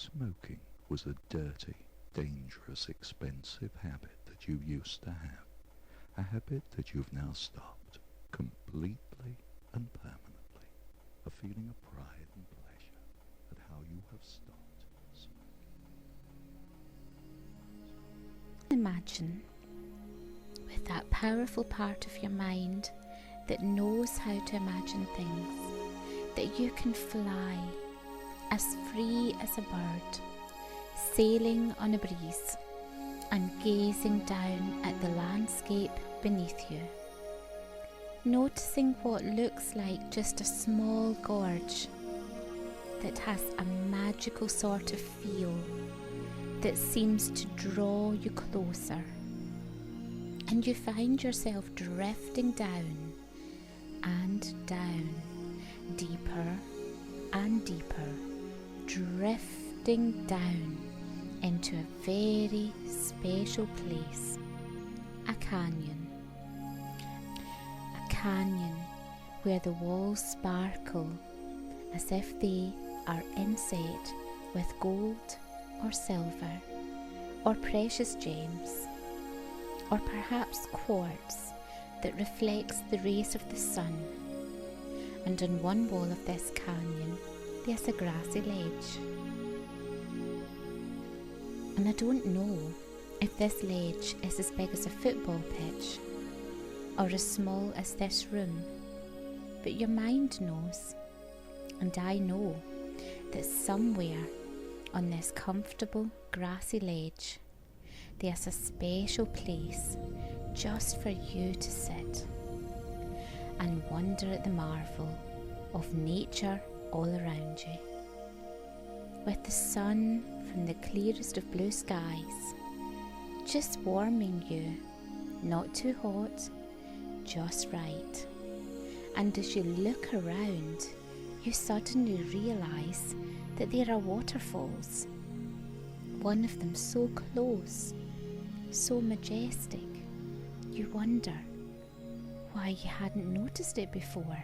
Smoking was a dirty, dangerous, expensive habit that you used to have. A habit that you've now stopped, completely and permanently. A feeling of pride and pleasure at how you have stopped smoking. Imagine, with that powerful part of your mind that knows how to imagine things, that you can fly as free as a bird, sailing on a breeze and gazing down at the landscape beneath you, noticing what looks like just a small gorge that has a magical sort of feel that seems to draw you closer, and you find yourself drifting down and down, deeper and deeper, drifting down into a very special place, a canyon. A canyon where the walls sparkle as if they are inset with gold or silver or precious gems, or perhaps quartz that reflects the rays of the sun. And on one wall of this canyon there's a grassy ledge. And I don't know if this ledge is as big as a football pitch or as small as this room, but your mind knows, and I know, that somewhere on this comfortable grassy ledge there's a special place just for you to sit and wonder at the marvel of nature all around you, with the sun from the clearest of blue skies just warming you, not too hot, just right. And as you look around, you suddenly realise that there are waterfalls, one of them so close, so majestic, you wonder why you hadn't noticed it before.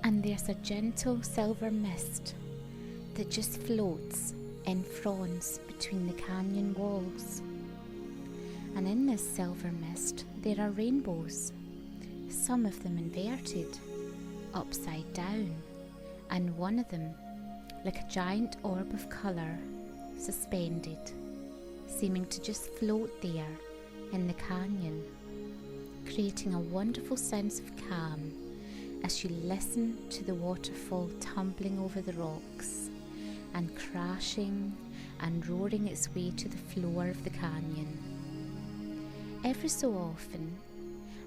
And there's a gentle silver mist that just floats in fronds between the canyon walls. And in this silver mist there are rainbows, some of them inverted, upside down, and one of them like a giant orb of colour, suspended, seeming to just float there in the canyon, creating a wonderful sense of calm as you listen to the waterfall tumbling over the rocks and crashing and roaring its way to the floor of the canyon. Every so often,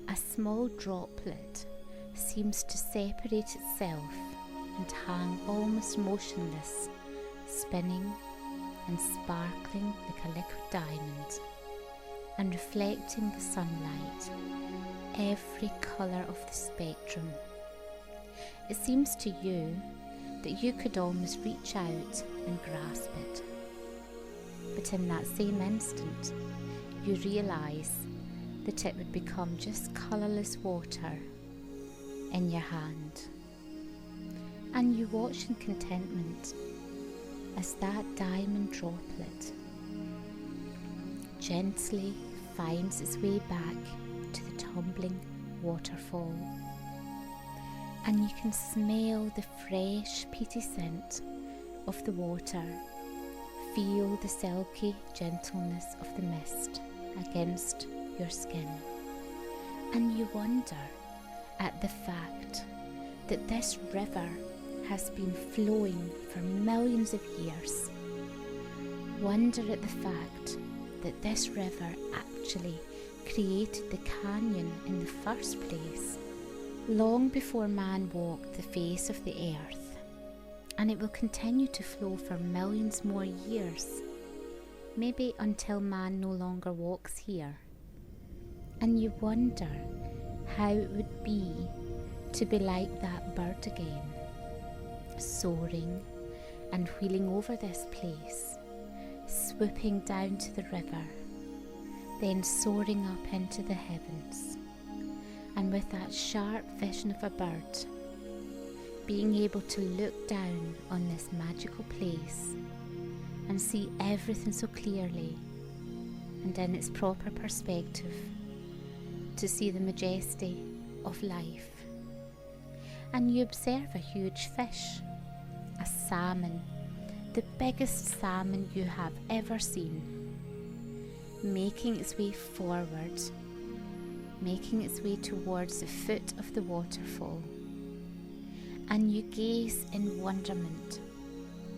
a small droplet seems to separate itself and hang almost motionless, spinning and sparkling like a liquid diamond, and reflecting the sunlight, every colour of the spectrum. It seems to you that you could almost reach out and grasp it. But in that same instant, you realise that it would become just colourless water in your hand. And you watch in contentment as that diamond droplet gently finds its way back to the tumbling waterfall. And you can smell the fresh, peaty scent of the water, feel the silky gentleness of the mist against your skin, and you wonder at the fact that this river has been flowing for millions of years. Wonder at the fact that this river actually created the canyon in the first place, long before man walked the face of the earth, and it will continue to flow for millions more years, maybe until man no longer walks here. And you wonder how it would be to be like that bird again, soaring and wheeling over this place, swooping down to the river, then soaring up into the heavens, and with that sharp vision of a bird, being able to look down on this magical place and see everything so clearly and in its proper perspective, to see the majesty of life. And you observe a huge fish, a salmon, the biggest salmon you have ever seen, making its way forward, making its way towards the foot of the waterfall. And you gaze in wonderment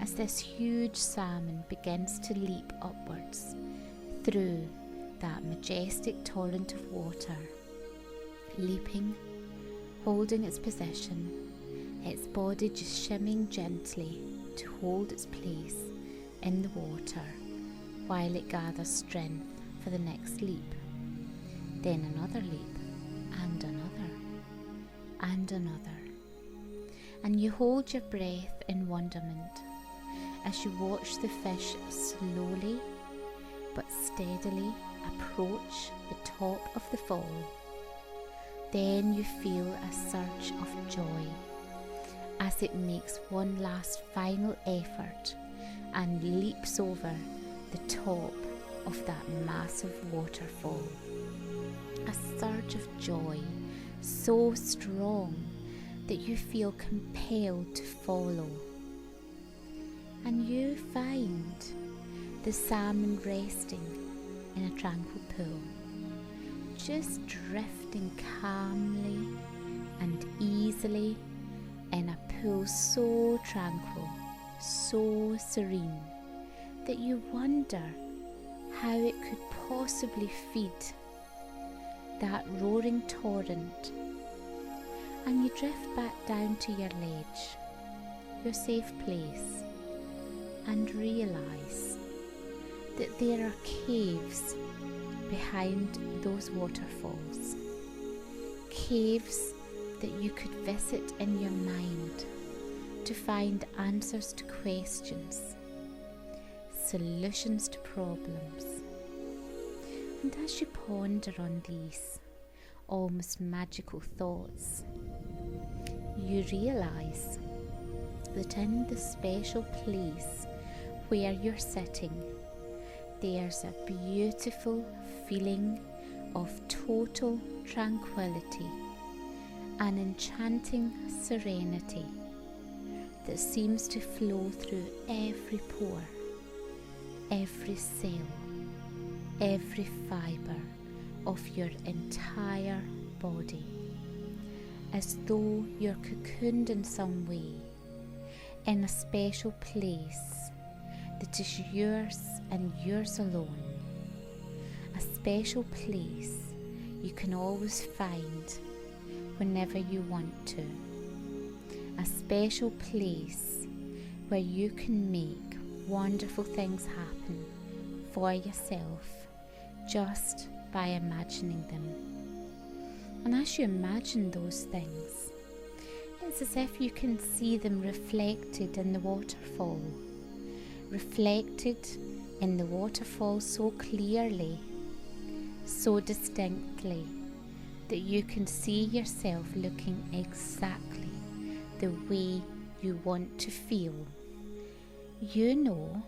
as this huge salmon begins to leap upwards through that majestic torrent of water, leaping, holding its position, its body just shimming gently to hold its place in the water while it gathers strength for the next leap. Then another leap, and another, and another. And you hold your breath in wonderment as you watch the fish slowly but steadily approach the top of the fall. Then you feel a surge of joy as it makes one last final effort and leaps over the top of that massive waterfall. A surge of joy so strong that you feel compelled to follow. And you find the salmon resting in a tranquil pool, just drifting calmly and easily in a pool so tranquil, so serene, that you wonder how it could possibly feed that roaring torrent. And you drift back down to your ledge, your safe place, and realise that there are caves behind those waterfalls. Caves that you could visit in your mind to find answers to questions, solutions to problems. And as you ponder on these almost magical thoughts, you realise that in the special place where you're sitting, there's a beautiful feeling of total tranquility, an enchanting serenity that seems to flow through every pore, every cell, every fibre of your entire body, as though you're cocooned in some way in a special place that is yours and yours alone. A special place you can always find whenever you want to. A special place where you can make wonderful things happen for yourself just by imagining them. And as you imagine those things, it's as if you can see them reflected in the waterfall, reflected in the waterfall so clearly, so distinctly, that you can see yourself looking exactly the way you want to feel. You know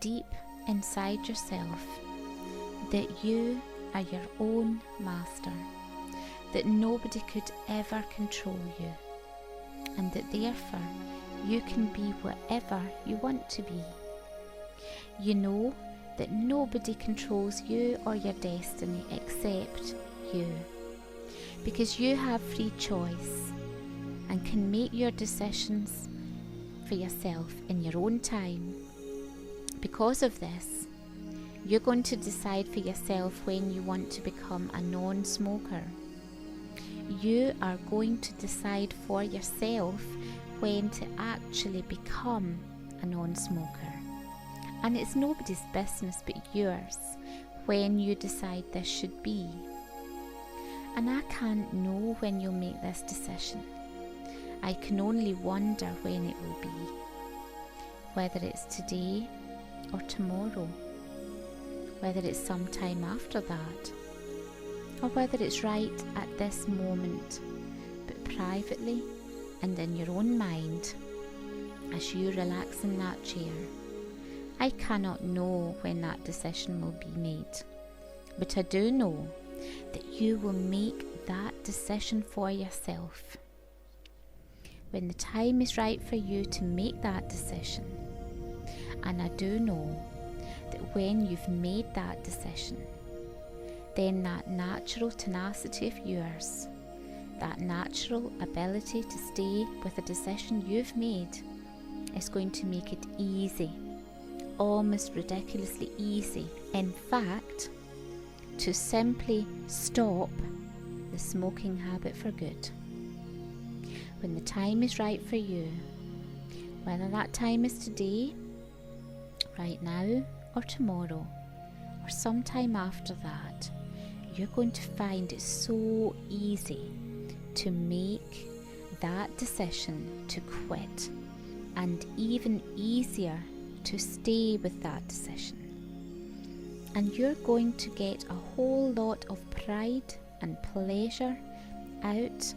deep inside yourself that you are your own master, that nobody could ever control you, and that therefore you can be whatever you want to be. You know that nobody controls you or your destiny except you, because you have free choice and can make your decisions for yourself in your own time. Because of this, you're going to decide for yourself when you want to become a non-smoker. You are going to decide for yourself when to actually become a non-smoker. And it's nobody's business but yours when you decide this should be. And I can't know when you'll make this decision. I can only wonder when it will be. Whether it's today or tomorrow. Whether it's sometime after that. Or whether it's right at this moment, but privately and in your own mind as you relax in that chair. I cannot know when that decision will be made, but I do know that you will make that decision for yourself. When the time is right for you to make that decision, and I do know that when you've made that decision, then that natural tenacity of yours, that natural ability to stay with a decision you've made, is going to make it easy, almost ridiculously easy, in fact, to simply stop the smoking habit for good. When the time is right for you, whether that time is today, right now, or tomorrow, or sometime after that, you're going to find it so easy to make that decision to quit, and even easier to stay with that decision. And you're going to get a whole lot of pride and pleasure out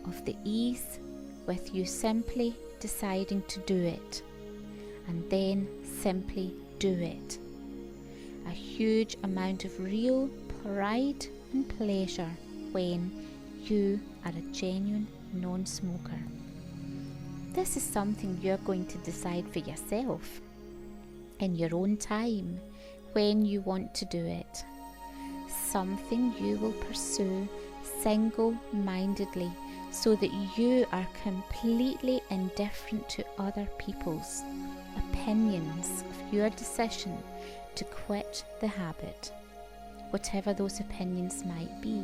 of the ease with you simply deciding to do it, and then simply do it. A huge amount of real pride and pleasure when you are a genuine non-smoker. This is something you're going to decide for yourself in your own time when you want to do it. Something you will pursue single-mindedly so that you are completely indifferent to other people's opinions of your decision to quit the habit, whatever those opinions might be.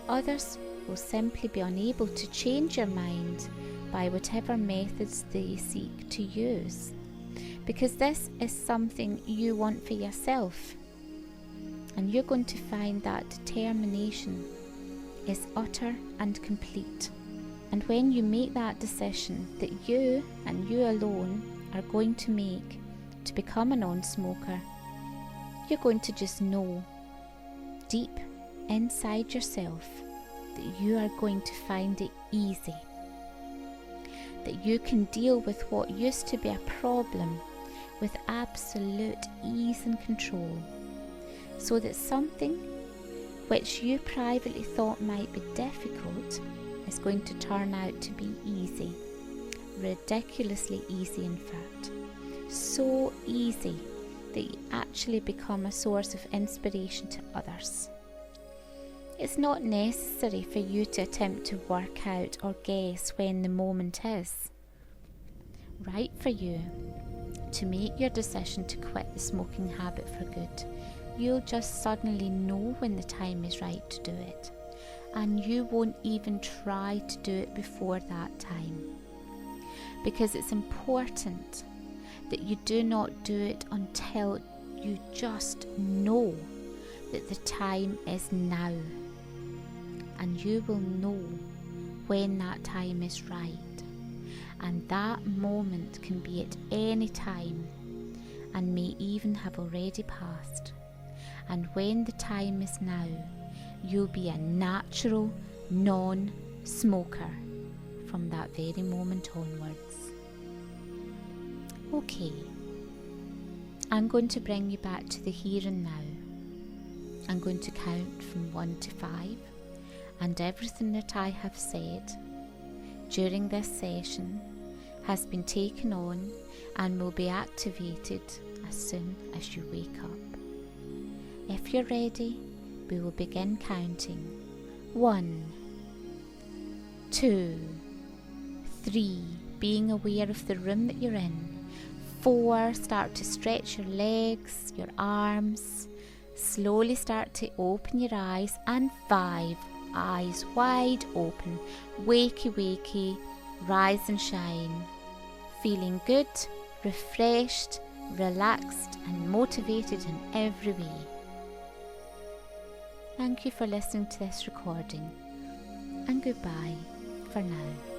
Others will simply be unable to change your mind by whatever methods they seek to use, because this is something you want for yourself, and you're going to find that determination is utter and complete. And when you make that decision that you and you alone are going to make to become a non-smoker, you're going to just know deep inside yourself that you are going to find it easy, that you can deal with what used to be a problem with absolute ease and control, so that something which you privately thought might be difficult is going to turn out to be easy, ridiculously easy in fact, so easy that you actually become a source of inspiration to others. It's not necessary for you to attempt to work out or guess when the moment is right for you to make your decision to quit the smoking habit for good. You'll just suddenly know when the time is right to do it, and you won't even try to do it before that time, because it's important that you do not do it until you just know that the time is now, and you will know when that time is right, and that moment can be at any time and may even have already passed. And when the time is now, you'll be a natural non-smoker from that very moment onwards. Okay, I'm going to bring you back to the here and now. I'm going to count from 1 to 5, and everything that I have said during this session has been taken on and will be activated as soon as you wake up. If you're ready, we will begin counting. 1, 2, 3, being aware of the room that you're in. 4, start to stretch your legs, your arms. Slowly start to open your eyes. And 5, eyes wide open. Wakey, wakey, rise and shine. Feeling good, refreshed, relaxed and motivated in every way. Thank you for listening to this recording, and goodbye for now.